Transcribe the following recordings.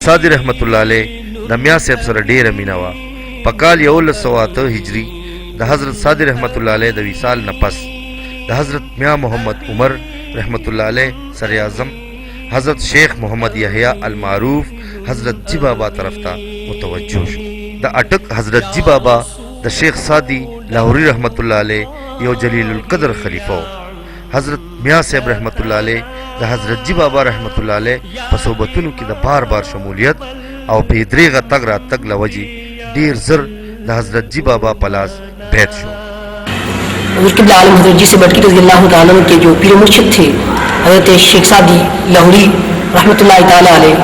صادق رحمت الله علیه د میا صاحب سره ډیره مینه وه. په کال 1108 هجری د حضرت صادق رحمت الله علیه د وصال نه پس د حضرت میا محمد عمر رحمت الله علیه سر اعظم حضرت شیخ محمد یحیی المعروف حضرت جی بابا طرف ته متوجه شو. د اټک حضرت جی بابا د شیخ سادی لاهوری رحمت الله علیه یو جلیل القدر خلیفہ و. حضرت میا صاحب رحمت الله علیه د حضرت جی بابا رحمت الله علیه په صحبتونو کې د بار بار شمولیت او بې دریغه تګ را تګ له وجې ډیر زر د حضرت جی بابا په لاس بیعت شو. حضور قبلہ عالم حضرت جی سے بٹکی رضی اللہ تعالیٰ عنہ کے جو پیر مرشد تھے حضرت شیخ سادی لاہوری رحمۃ اللہ تعالیٰ علیہ،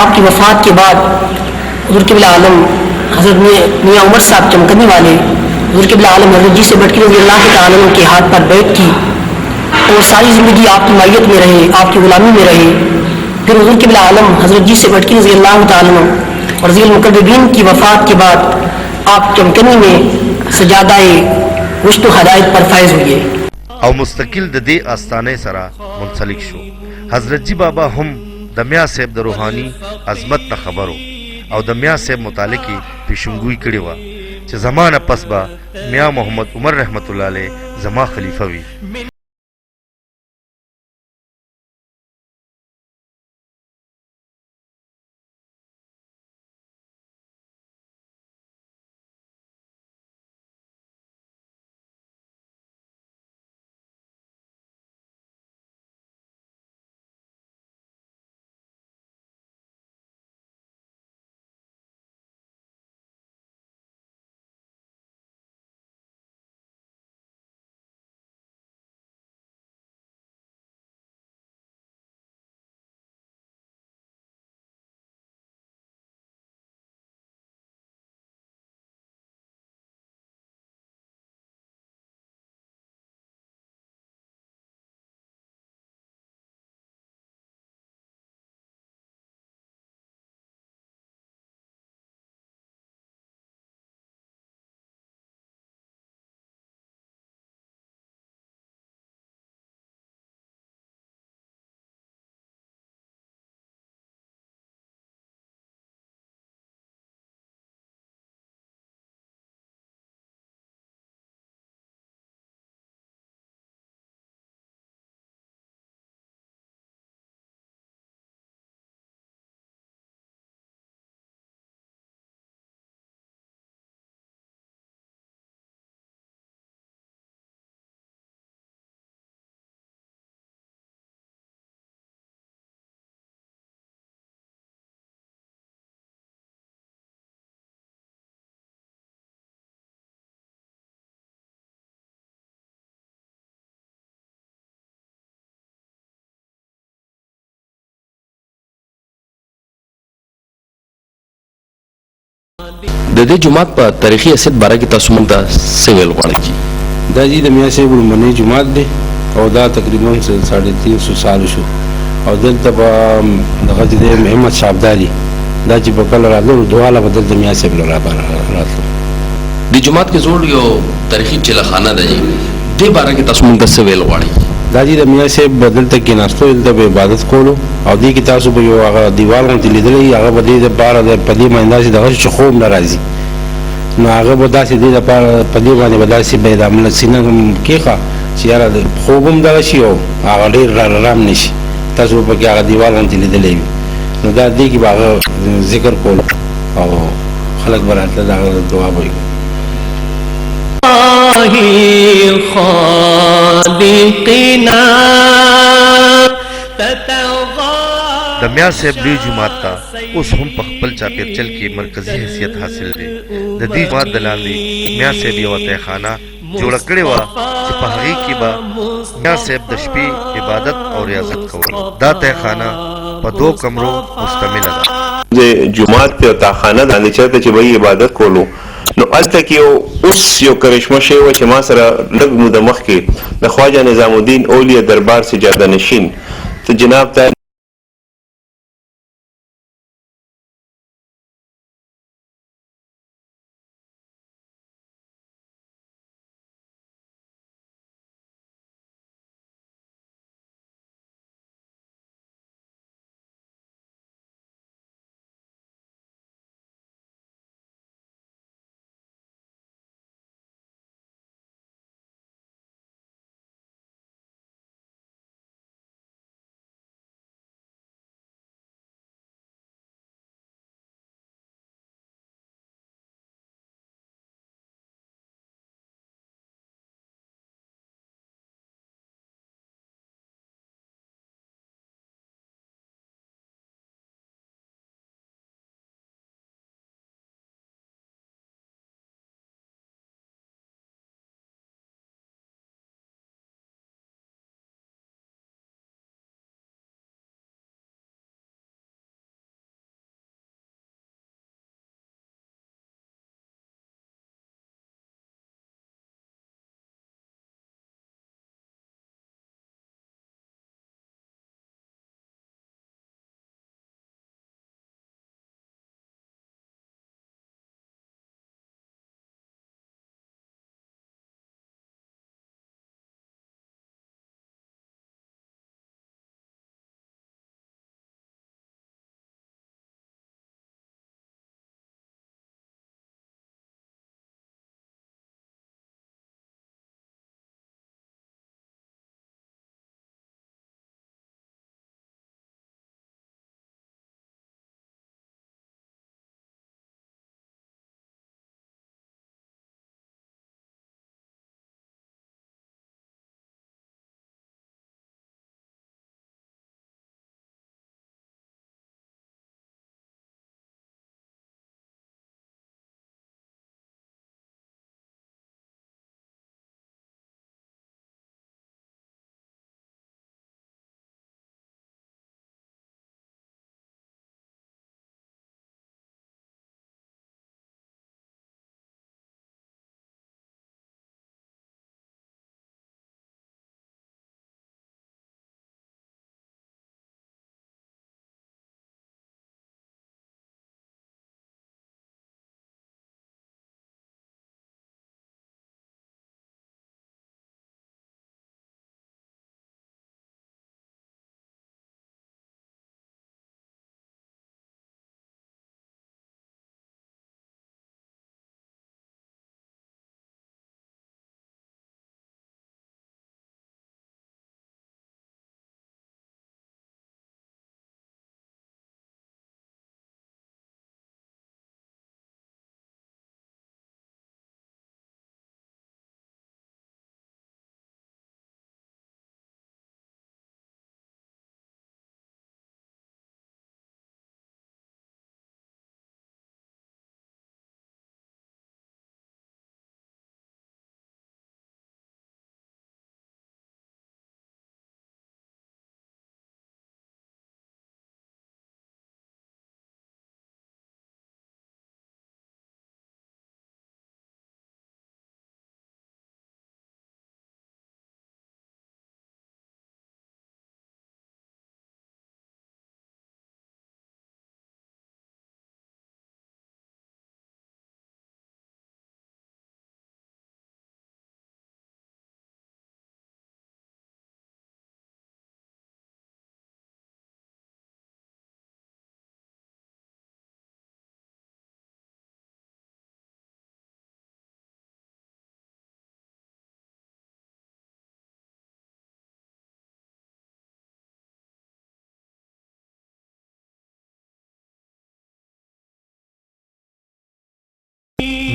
آپ کی وفات کے بعد حضور قبلہ عالم حضرت میاں عمر صاحب چمکنی والے حضور قبلہ عالم حضرت جی سے بٹکی رضی اللہ تعالیٰ عنہ کے ہاتھ پر بیعت کی اور ساری زندگی آپ کی مائیت میں رہے، آپ کی غلامی میں رہے. پھر حضور قبلہ عالم حضرت جی سے بٹکی رضی اللہ تعالیٰ عنہ اور رضی المقربین کی وفات کے بعد آپ چمکنی میں سجادہ رشد و ہدایت پر فائز ہوئے او مستقل د دې آستانه سره منسلک شو. حضرت جی بابا هم د میا صاحب د روحانی عظمت نه خبرو او د میا صاحب متعلقي پیشنګوئی کړې وه چې زمانه پس به میا محمد عمر رحمت الله علیه زما خلیفہ وي. د دې جماعت په تاریخي حیثیت باره کې تاسو موږ ته څه ویل غواړئ؟ دا جی د میا صاحب لومړنی جماعت دی او دا تقریبا 350 سال شو او دلته په دغه چې د محمد شابداري دا چې په کله راتلو دواله به دلته میا صاحب راتلو. د جماعت کې زوړ یو تاریخي چلخانه ده جی، دې باره کې تاسو موږ ته څه ویل غواړئ؟ دا چې د میا صاحب دلته کېناستو دلته به عبادت کولو او دې کې تاسو به یو هغه دیوال غوندې لیدلی هغه به دې دپاره په دې باندې داسې دغه چې خوب نه راځي نو هغه به داسې دې دپاره په دې باندې به داسې به د عمله سینه کېښه چې یاره خوب هم دغه شي او هغه ډېر رام نه شي، تاسو به پکې هغه دیوال غوندې لیدلی وي. نو دا دې کې به هغه ذکر کولو او خلک به راتله د هغه دعا به وي. خالقنا د میا صاحب لوی جماعت ته اوس هم په خپل چاپیرچل کې مرکزی حیثیت حاصل دی. د دې جماعت د لاندې میا صاحب یوه تیخانه جوړه کړې وه چې په هغې کې به میا صاحب د شپې عبادت او ریاضت کول. دا تیخانه په 2 کمرو مشتمله ده. د جماعت په تاخانه باندې چېرته چې به عبادت کولو نو هلته کې اوس یو کرشمه شوې وه چې ما سره لږ موده مخکې د خواجه نظام الدین اولیه دربار سجاده نشین ته جناب ته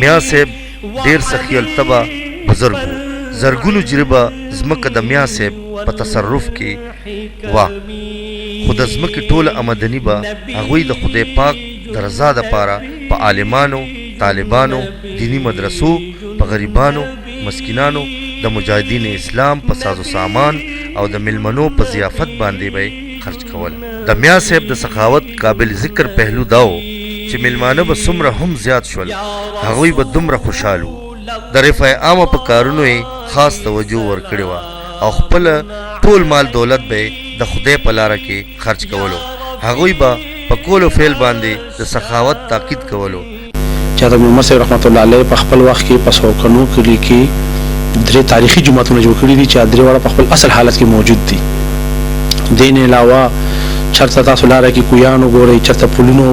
میا صاحب ډیر سخی الطبع بزرګ و. زرګونو جریبه ځمکه د میا صاحب په تصرف کې وه، خو د ځمکې ټوله آمدني به هغوی د خدای پاک د رضا دپاره په عالمانو، طالبانو، دینی مدرسو، په غریبانو، مسکینانو، د مجاهدین اسلام په سازو سامان او د ملمنو په ضیافت باندې به خرج کول. د میا صاحب د سخاوت قابل ذکر پهلو دا و چې ملمانه به څومره هم زیات شول، هغوی به دومره خوشحال وو. د رفع عامه په کارونو یې خاص توجه ورکړې وه او خپل ټول مال دولت به د خدای په لاره کې خرج کولو. هغوی به په کول او فعل باندې د سخاوت تاکید کولو. چاته محمد صاحب رحمت الله علیه په خپل وخت کې په سوکنو کلی کې 3 تاریخي جماعتونه جوړ کړي دي چې 3 واړه په خپل اصل حالت کې موجود دي. دین علاوه چرته تاسو لاره کې کویانو ګورئ، چرته پولینو